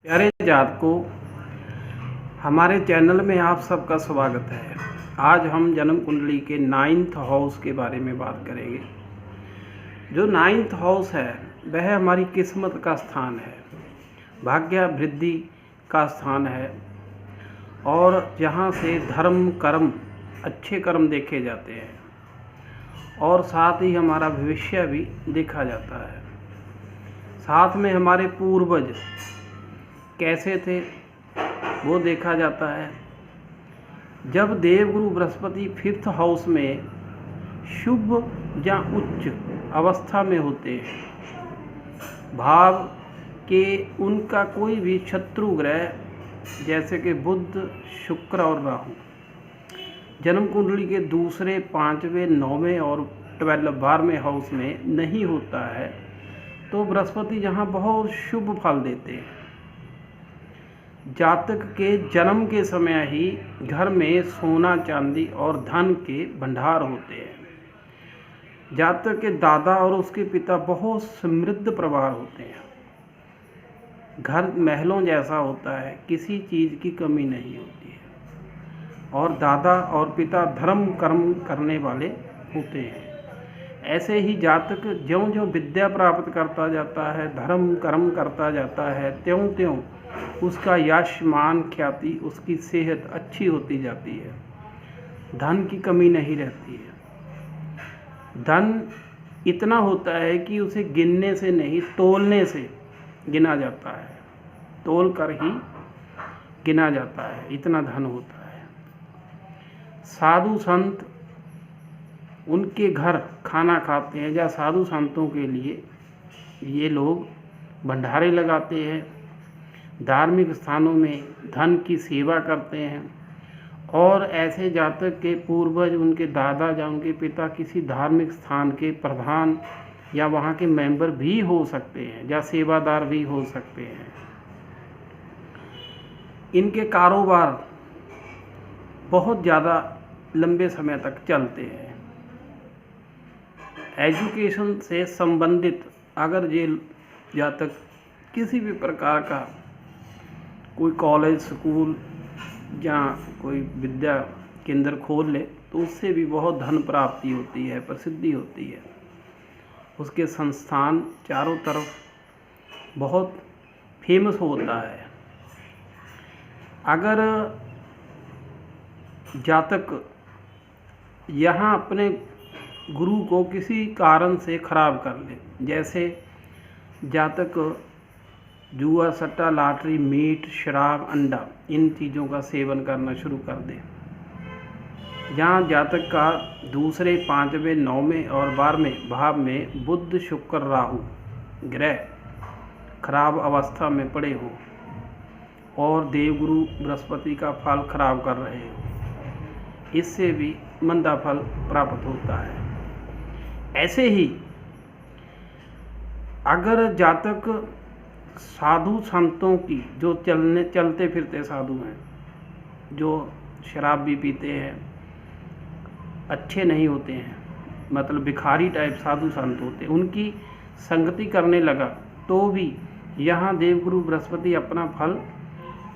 प्यारे जात को हमारे चैनल में आप सबका स्वागत है। आज हम जन्म कुंडली के 9th हाउस के बारे में बात करेंगे। जो 9th हाउस है वह हमारी किस्मत का स्थान है, भाग्य वृद्धि का स्थान है और जहाँ से धर्म कर्म अच्छे कर्म देखे जाते हैं और साथ ही हमारा भविष्य भी देखा जाता है। साथ में हमारे पूर्वज कैसे थे वो देखा जाता है। जब देवगुरु बृहस्पति 5th हाउस में शुभ या उच्च अवस्था में होते हैं, भाव के उनका कोई भी शत्रु ग्रह जैसे कि बुध, शुक्र और राहु जन्म कुंडली के दूसरे, 5वें, 9वें और 12वें हाउस में नहीं होता है तो बृहस्पति यहाँ बहुत शुभ फल देते हैं। जातक के जन्म के समय ही घर में सोना चांदी और धन के भंडार होते हैं। जातक के दादा और उसके पिता बहुत समृद्ध परिवार होते हैं। घर महलों जैसा होता है, किसी चीज़ की कमी नहीं होती है और दादा और पिता धर्म कर्म करने वाले होते हैं। ऐसे ही जातक ज्यों ज्यों विद्या प्राप्त करता जाता है, धर्म कर्म करता जाता है, त्यों त्यों उसका यश मान ख्याति, उसकी सेहत अच्छी होती जाती है। धन की कमी नहीं रहती है। धन इतना होता है कि उसे गिनने से नहीं, तोलने से गिना जाता है, तोल कर ही गिना जाता है, इतना धन होता है। साधु संत उनके घर खाना खाते हैं या साधु संतों के लिए ये लोग भंडारे लगाते हैं, धार्मिक स्थानों में धन की सेवा करते हैं और ऐसे जातक के पूर्वज, उनके दादा या उनके पिता किसी धार्मिक स्थान के प्रधान या वहाँ के मेंबर भी हो सकते हैं या सेवादार भी हो सकते हैं। इनके कारोबार बहुत ज़्यादा लंबे समय तक चलते हैं। एजुकेशन से संबंधित अगर ये जातक किसी भी प्रकार का कोई कॉलेज, स्कूल या कोई विद्या केंद्र खोल ले तो उससे भी बहुत धन प्राप्ति होती है, प्रसिद्धि होती है। उसके संस्थान चारों तरफ बहुत फेमस होता है। अगर जातक यहाँ अपने गुरु को किसी कारण से खराब कर ले, जैसे जातक जुआ, सट्टा, लॉटरी, मीट, शराब, अंडा इन चीज़ों का सेवन करना शुरू कर दे, जहाँ जातक का दूसरे, 5वें, 9वें और 12वें भाव में बुध, शुक्र, राहु ग्रह खराब अवस्था में पड़े हो और देवगुरु बृहस्पति का फल खराब कर रहे हो, इससे भी मंदा फल प्राप्त होता है। ऐसे ही अगर जातक साधु संतों की, जो चलते फिरते साधु हैं, जो शराब भी पीते हैं, अच्छे नहीं होते हैं, मतलब भिखारी टाइप साधु संत होते हैं, उनकी संगति करने लगा तो भी यहाँ देवगुरु बृहस्पति अपना फल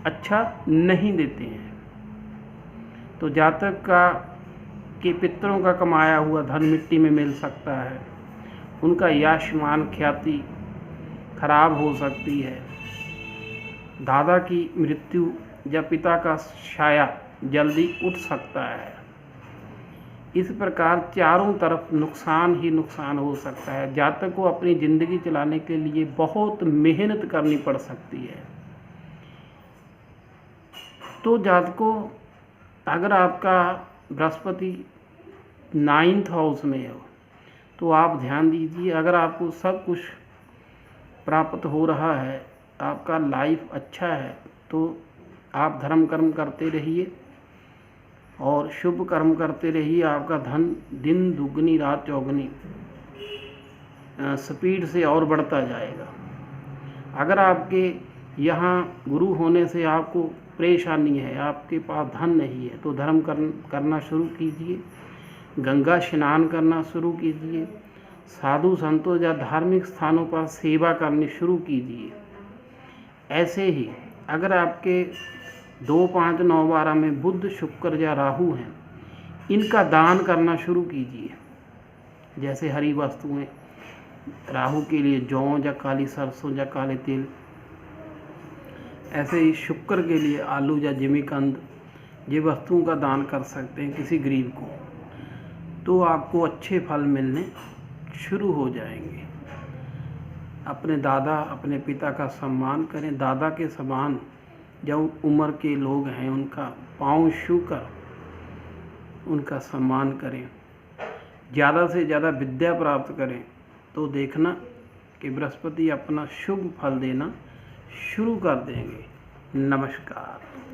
अच्छा नहीं देते हैं। तो जातक का के पितरों का कमाया हुआ धन मिट्टी में मिल सकता है, उनका यश मान ख्याति खराब हो सकती है, दादा की मृत्यु या पिता का साया जल्दी उठ सकता है। इस प्रकार चारों तरफ नुकसान ही नुकसान हो सकता है। जातक को अपनी ज़िंदगी चलाने के लिए बहुत मेहनत करनी पड़ सकती है। तो जातकों, अगर आपका बृहस्पति 9th हाउस में हो तो आप ध्यान दीजिए। अगर आपको सब कुछ प्राप्त हो रहा है, आपका लाइफ अच्छा है, तो आप धर्म कर्म करते रहिए और शुभ कर्म करते रहिए। आपका धन दिन दुगनी रात चौगनी स्पीड से और बढ़ता जाएगा। अगर आपके यहाँ गुरु होने से आपको परेशानी है, आपके पास धन नहीं है, तो धर्म करना शुरू कीजिए, गंगा स्नान करना शुरू कीजिए, साधु संतों या धार्मिक स्थानों पर सेवा करनी शुरू कीजिए। ऐसे ही अगर आपके 2, 5, 9, 12 में बुध, शुक्र या राहु हैं, इनका दान करना शुरू कीजिए। जैसे हरी वस्तुएं, राहु के लिए जौ या काली सरसों या काले तिल, ऐसे ही शुक्र के लिए आलू या जिमीकंद, ये वस्तुओं का दान कर सकते हैं किसी गरीब को, तो आपको अच्छे फल मिलने शुरू हो जाएंगे। अपने दादा, अपने पिता का सम्मान करें। दादा के समान जो उम्र के लोग हैं उनका पाँव छूकर उनका सम्मान करें। ज़्यादा से ज़्यादा विद्या प्राप्त करें, तो देखना कि बृहस्पति अपना शुभ फल देना शुरू कर देंगे। नमस्कार।